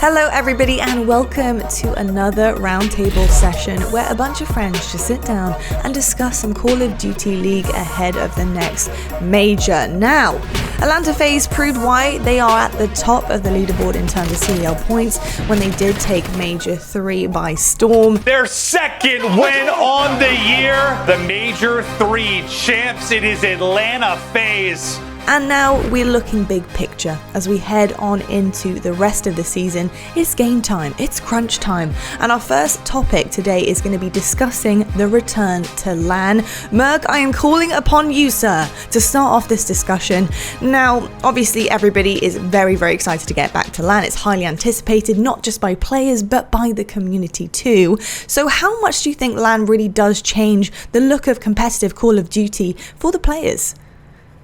Hello everybody and welcome to another roundtable session where a bunch of friends just sit down and discuss some Call of Duty League ahead of the next major. Now, Atlanta FaZe proved why they are at the top of the leaderboard in terms of CDL points when they did take Major 3 by storm. Their second win on the year, the Major 3 champs. It is Atlanta FaZe. And now we're looking big picture as we head on into the rest of the season. It's game time, it's crunch time, and our first topic today is going to be discussing the return to LAN. MerK, I am calling upon you, sir, to start off this discussion. Now, obviously everybody is very, very excited to get back to LAN. It's highly anticipated, not just by players, but by the community too. So how much do you think LAN really does change the look of competitive Call of Duty for the players?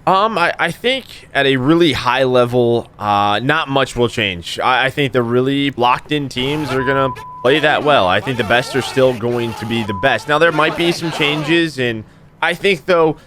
I think at a really high level, not much will change. I think the really locked-in teams are going to play that well. I think the best are still going to be the best. Now, there might be some changes, and I think, though,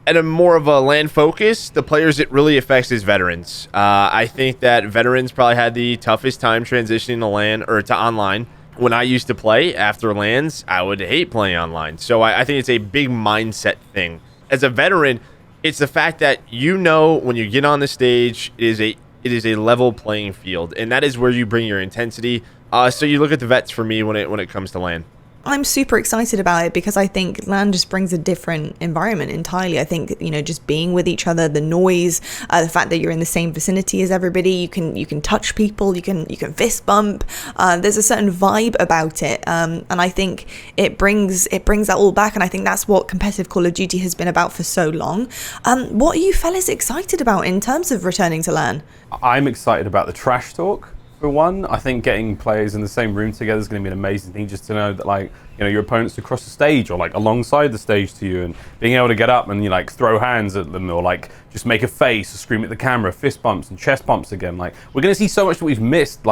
at a more of a LAN focus, the players it really affects is veterans. I think that veterans probably had the toughest time transitioning to LAN or to online. When I used to play after LANs, I would hate playing online. So I think it's a big mindset thing. As a veteran, it's the fact that when you get on the stage, it is a level playing field, and that is where you bring your intensity. So you look at the vets for me when it comes to LAN. I'm super excited about it because I think LAN just brings a different environment entirely. I think, just being with each other, the noise, the fact that you're in the same vicinity as everybody, you can touch people, you can fist bump. There's a certain vibe about it, and I think it brings that all back. And I think that's what competitive Call of Duty has been about for so long. What are you fellas excited about in terms of returning to LAN? I'm excited about the trash talk. For one, I think getting players in the same room together is going to be an amazing thing, just to know that your opponents across the stage or alongside the stage to you, and being able to get up and throw hands at them or just make a face or scream at the camera, fist bumps and chest bumps again. We're going to see so much that we've missed,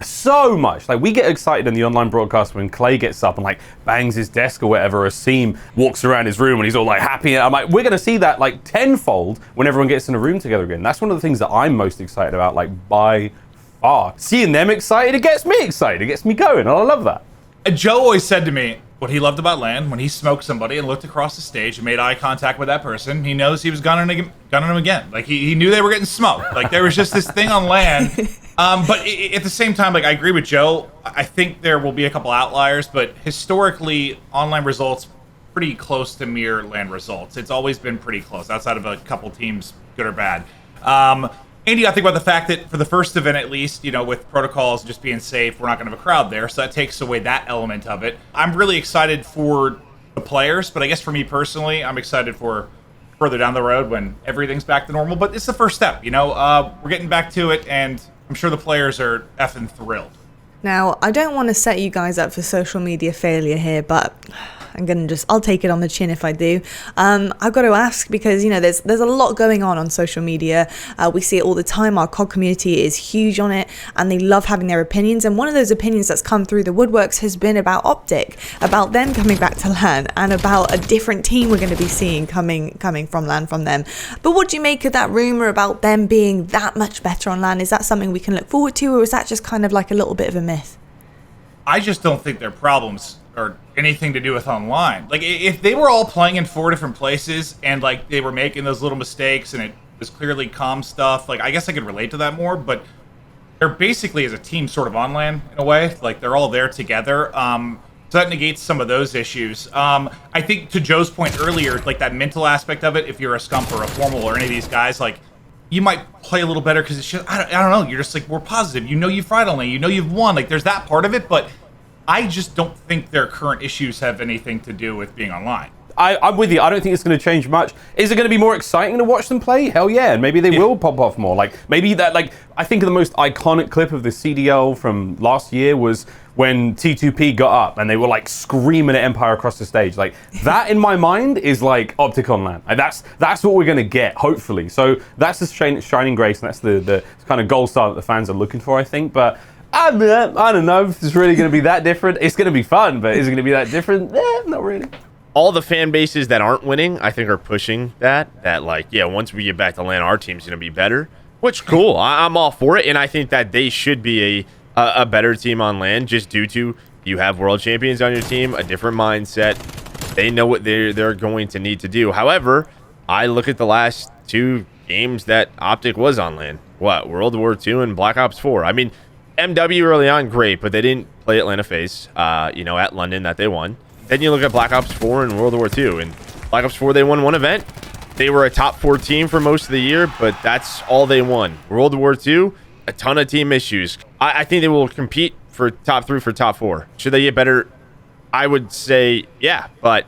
so much. We get excited in the online broadcast when Clay gets up and bangs his desk or whatever, or Simp walks around his room and he's all happy. And I'm we're going to see that tenfold when everyone gets in a room together again. That's one of the things that I'm most excited about, by seeing them excited, it gets me excited, it gets me going, and I love that. Joe always said to me what he loved about LAN, when he smoked somebody and looked across the stage and made eye contact with that person, he knows he was gunning him again. He knew they were getting smoked. There was just this thing on LAN. But at the same time, I agree with Joe. I think there will be a couple outliers, but historically, online results pretty close to mirror LAN results. It's always been pretty close, outside of a couple teams, good or bad. Andy, I think about the fact that for the first event, at least, with protocols just being safe, we're not going to have a crowd there, so that takes away that element of it. I'm really excited for the players, but I guess for me personally, I'm excited for further down the road when everything's back to normal. But it's the first step, we're getting back to it, and I'm sure the players are effing thrilled. Now, I don't want to set you guys up for social media failure here, but I'll take it on the chin if I do. I've got to ask because, there's a lot going on social media. We see it all the time. Our COD community is huge on it and they love having their opinions. And one of those opinions that's come through the woodworks has been about OpTic, about them coming back to LAN and about a different team we're going to be seeing coming from LAN from them. But what do you make of that rumor about them being that much better on LAN? Is that something we can look forward to, or is that just kind of a little bit of a myth? I just don't think their problems are anything to do with online. If they were all playing in 4 different places and they were making those little mistakes and it was clearly calm stuff, I guess I could relate to that more, but they're basically as a team sort of on LAN in a way. They're all there together. So that negates some of those issues. I think to Joe's point earlier, that mental aspect of it, if you're a Scump or a Formal or any of these guys, you might play a little better because it's just, I don't know, you're just more positive. You've fried on LAN, you've won. There's that part of it, but I just don't think their current issues have anything to do with being online. I'm with you. I don't think it's going to change much. Is it going to be more exciting to watch them play? Hell yeah. And maybe they will pop off more. Maybe that, I think the most iconic clip of the CDL from last year was when T2P got up and they were screaming at Empire across the stage. That in my mind is OpTic on LAN. That's what we're going to get, hopefully. So that's the shining grace, and that's the kind of gold star that the fans are looking for, I think. But I don't know if it's really going to be that different. It's going to be fun, but is it going to be that different? Not really. All the fan bases that aren't winning, I think, are pushing that once we get back to LAN, our team's going to be better, which cool. I'm all for it, and I think that they should be a better team on LAN, just due to you have world champions on your team, a different mindset. They know what they're going to need to do. However, I look at the last 2 games that OpTic was on LAN. What, World War II and Black Ops 4? I mean, MW early on, great, but they didn't play Atlanta FaZe, you know, at London that they won. Then you look at Black Ops 4 and World War II, and Black Ops 4, they won 1 event. They were a top 4 team for most of the year, but that's all they won. World War II, a ton of team issues. I think they will compete for top 3 for top 4. Should they get better? I would say, yeah, but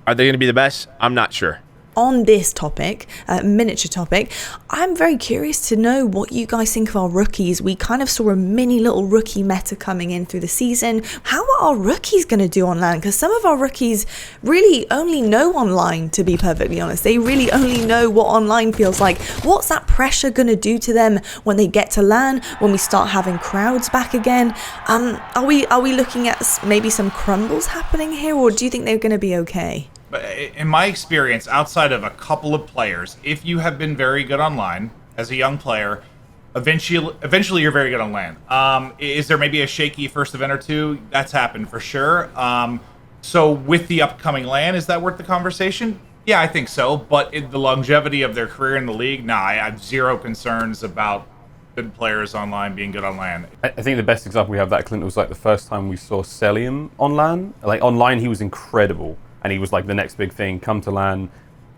are they going to be the best? I'm not sure. On this topic, miniature topic, I'm very curious to know what you guys think of our rookies. We kind of saw a mini little rookie meta coming in through the season. How are our rookies going to do on LAN? Because some of our rookies really only know online, to be perfectly honest. They really only know what online feels like. What's that pressure going to do to them when they get to LAN, when we start having crowds back again? Are we looking at maybe some crumbles happening here, or do you think they're going to be okay? But in my experience, outside of a couple of players, if you have been very good online as a young player, eventually you're very good on LAN. Is there maybe a shaky first event or 2? That's happened for sure. So with the upcoming LAN, is that worth the conversation? Yeah, I think so. But in the longevity of their career in the league, nah, I have zero concerns about good players online being good on LAN. I think the best example we have that, Clint, was like the first time we saw Cellium on LAN. Like online, he was incredible. And he was like the next big thing. Come to LAN,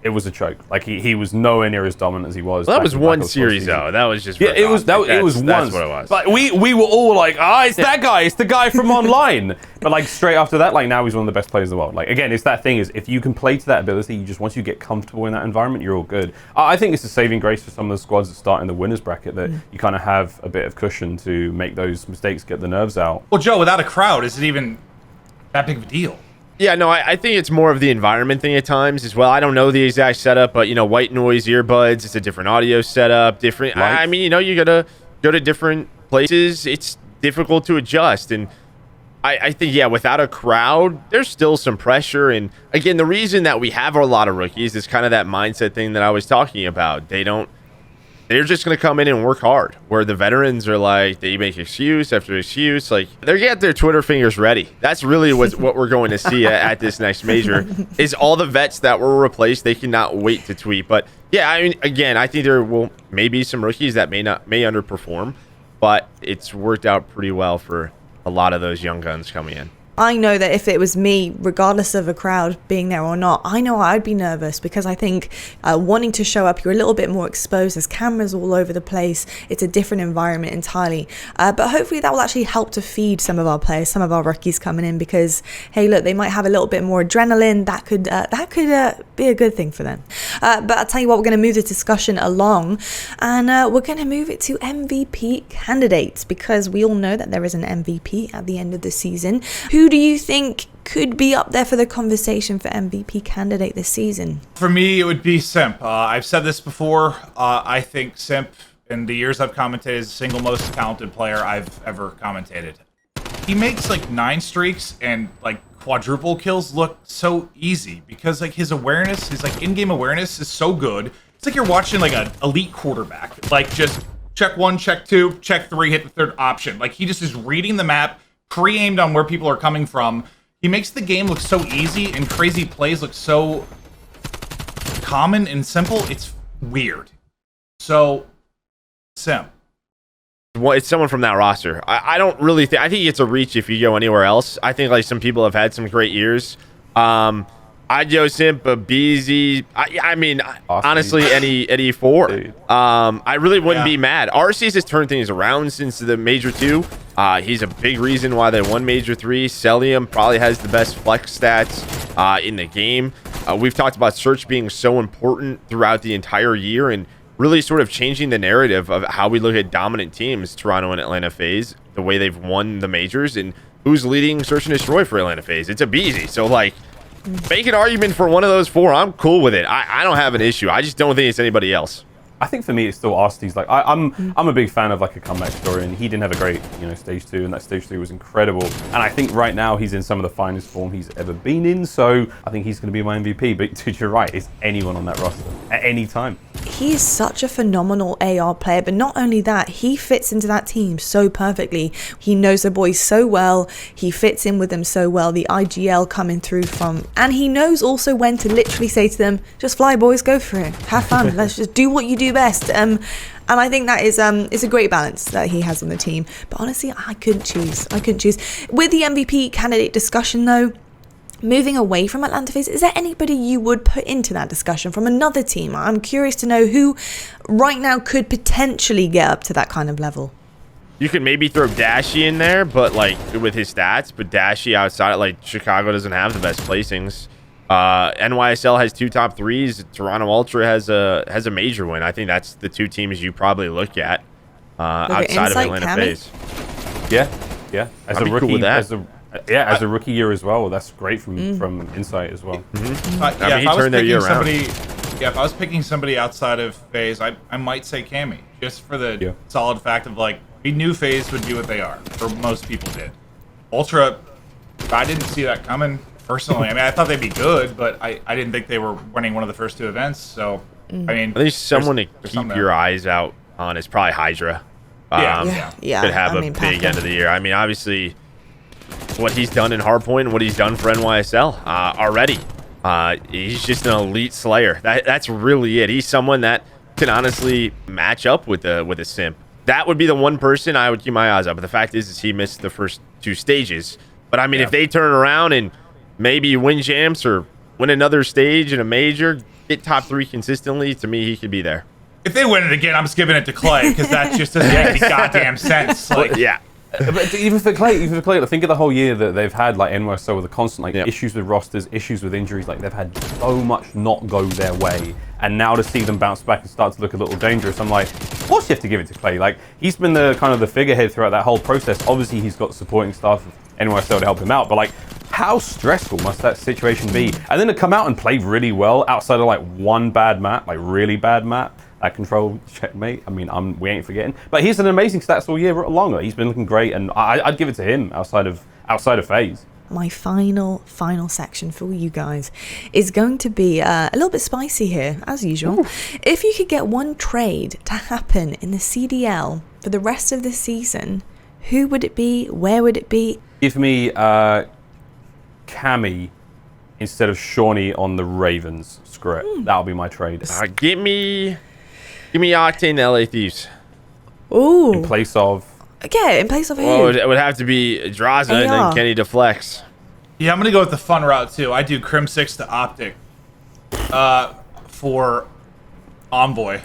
it was a choke. Like he was nowhere near as dominant as he was. Well, that was one series though. That was just it was once. That's what it was. But we were all like, it's that guy. It's the guy from online. But like straight after that, like now he's one of the best players in the world. Like again, it's that thing is if you can play to that ability, you just once you get comfortable in that environment, you're all good. I think it's a saving grace for some of the squads that start in the winners bracket that you kind of have a bit of cushion to make those mistakes, get the nerves out. Well, Joe, without a crowd, is it even that big of a deal? Yeah, no, I think it's more of the environment thing at times as well. I don't know the exact setup, but, you know, white noise earbuds, it's a different audio setup, different. I mean, you know, you got to go to different places. It's difficult to adjust. And I think, yeah, without a crowd, there's still some pressure. And, again, the reason that we have a lot of rookies is kind of that mindset thing that I was talking about. They're just going to come in and work hard, where the veterans are like, they make excuse after excuse. Like, they're getting their Twitter fingers ready. That's really what we're going to see at this next major, is all the vets that were replaced. They cannot wait to tweet. But, yeah, I mean, again, I think there will maybe some rookies that may underperform, but it's worked out pretty well for a lot of those young guns coming in. I know that if it was me, regardless of a crowd being there or not, I know I'd be nervous because I think wanting to show up, you're a little bit more exposed. There's cameras all over the place. It's a different environment entirely. But hopefully that will actually help to feed some of our players, some of our rookies coming in because, hey, look, they might have a little bit more adrenaline. That could be a good thing for them. But I'll tell you what, we're going to move the discussion along and we're going to move it to MVP candidates because we all know that there is an MVP at the end of the season. Who do you think could be up there for the conversation for MVP candidate this season? For me, it would be Simp. I've said this before. I think Simp, in the years I've commentated, is the single most talented player I've ever commentated. He makes like 9 streaks and like quadruple kills look so easy because like his awareness, his like in-game awareness is so good. It's like you're watching like an elite quarterback. Like just check 1, check 2, check 3, hit the third option. Like he just is reading the map, pre-aimed on where people are coming from. He makes the game look so easy and crazy plays look so common and simple. It's weird. So, Simp. Well, it's someone from that roster. I don't really think... I think it's a reach if you go anywhere else. I think like some people have had some great years. I'd go Simp, aBeZy. I mean, honestly, any 4. I really wouldn't be mad. Arcitys has turned things around since the Major 2. He's a big reason why they won Major 3. Cellium probably has the best flex stats in the game. We've talked about search being so important throughout the entire year and really sort of changing the narrative of how we look at dominant teams, Toronto and Atlanta FaZe, the way they've won the majors, and who's leading search and destroy for Atlanta FaZe. It's aBeZy. So, like, make an argument for one of those 4. I'm cool with it. I don't have an issue. I just don't think it's anybody else. I think for me, it's still Arcitys. Like I'm a big fan of like a comeback story, and he didn't have a great, stage 2, and that stage 3 was incredible. And I think right now he's in some of the finest form he's ever been in. So I think he's going to be my MVP. But dude, you're right. It's anyone on that roster at any time. He is such a phenomenal AR player, but not only that, he fits into that team so perfectly. He knows the boys so well. He fits in with them so well. The IGL coming through from, and he knows also when to literally say to them, "Just fly, boys, go for it, have fun. Let's just do what you do best." And I think that is it's a great balance that he has on the team. But honestly, I couldn't choose. With the MVP candidate discussion though, moving away from Atlanta FaZe, is there anybody you would put into that discussion from another team? I'm curious to know who right now could potentially get up to that kind of level. You could maybe throw Dashy in there, but like with his stats, but Dashy outside, like Chicago doesn't have the best placings. NYSL has 2 top 3s. Toronto Ultra has a major win. I think that's the 2 teams you probably look at outside of Atlanta FaZe. Yeah. As a rookie, as a rookie year as well. That's great from Insight as well. I mean, he turned their year around. If I was picking somebody outside of FaZe, I might say Cammy, just for the solid fact of like we knew FaZe would be what they are, or most people did. Ultra, I didn't see that coming personally. I mean, I thought they'd be good, but I didn't think they were winning one of the first 2 events. So I mean, I think someone to keep your eyes out on is probably HyDra. Yeah. Could have a big end of the year. I mean, obviously, what he's done in Hardpoint and what he's done for NYSL already. He's just an elite slayer. That's really it. He's someone that can honestly match up with a Simp. That would be the one person I would keep my eyes on. But the fact is he missed the first 2 stages. But I mean, if they turn around and maybe win champs or win another stage in a major, get top 3 consistently, to me, he could be there. If they win it again, I'm just giving it to Clay because that just doesn't make any goddamn sense. Like, But even for Clay, think of the whole year that they've had, like NYSL with the constant issues with rosters, issues with injuries. Like they've had so much not go their way, and now to see them bounce back and start to look a little dangerous, I'm like, of course you have to give it to Clay. Like he's been the kind of the figurehead throughout that whole process. Obviously he's got supporting staff of NYSL to help him out, but like, how stressful must that situation be? And then to come out and play really well outside of like one bad map, like really bad map. Control checkmate. I mean, we ain't forgetting. But he's an amazing stats all year long. He's been looking great, and I'd give it to him outside of FaZe. My final section for you guys is going to be a little bit spicy here, as usual. Ooh. If you could get one trade to happen in the CDL for the rest of the season, who would it be? Where would it be? Give me Cammy instead of Shawnee on the Ravens. Screw it. That'll be my trade. Give me Octane, LA Thieves. Ooh. In place of? Okay, in place of who? Oh, it would have to be Draza and then Kenny Deflex. Yeah, I'm going to go with the fun route, too. I do Crimsix to OpTic for Envoy.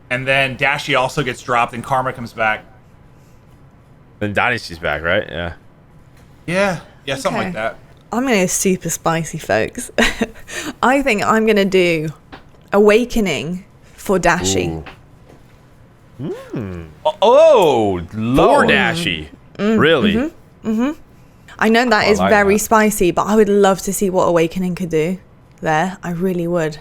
And then Dashy also gets dropped and Karma comes back. Then Dynasty's back, right? Yeah. Yeah, something like that. I'm going to go super spicy, folks. I think I'm going to do Awakening for Dashy. For Dashy. Really? I know that is very spicy, but I would love to see what Awakening could do there. I really would.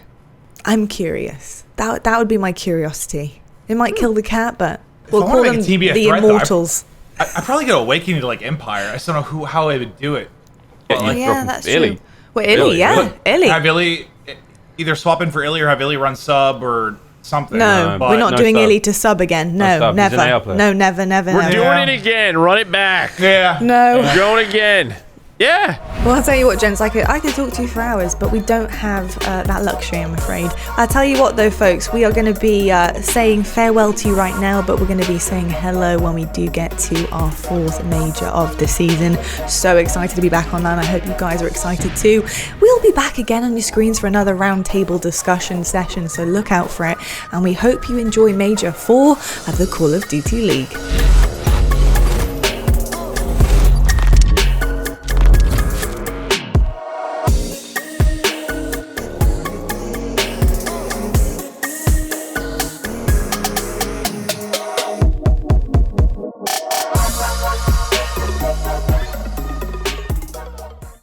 I'm curious. That would be my curiosity. It might kill the cat, but we'll call them the Immortals. I'd probably get Awakening to like Empire. I just don't know how I would do it. Yeah, that's true. Well, iLLeY, yeah. iLLeY. Have iLLeY either swap in for iLLeY or have iLLeY run sub or something. No, we're not doing iLLeY to sub again. No, never. No, never. We're doing it again. Run it back. Yeah. No. We're going again. Yeah. Well, I'll tell you what, gents, I could talk to you for hours, but we don't have that luxury, I'm afraid. I'll tell you what, though, folks, we are going to be saying farewell to you right now, but we're going to be saying hello when we do get to our 4th major of the season. So excited to be back on LAN. I hope you guys are excited too. We'll be back again on your screens for another roundtable discussion session, so look out for it. And we hope you enjoy Major 4 of the Call of Duty League.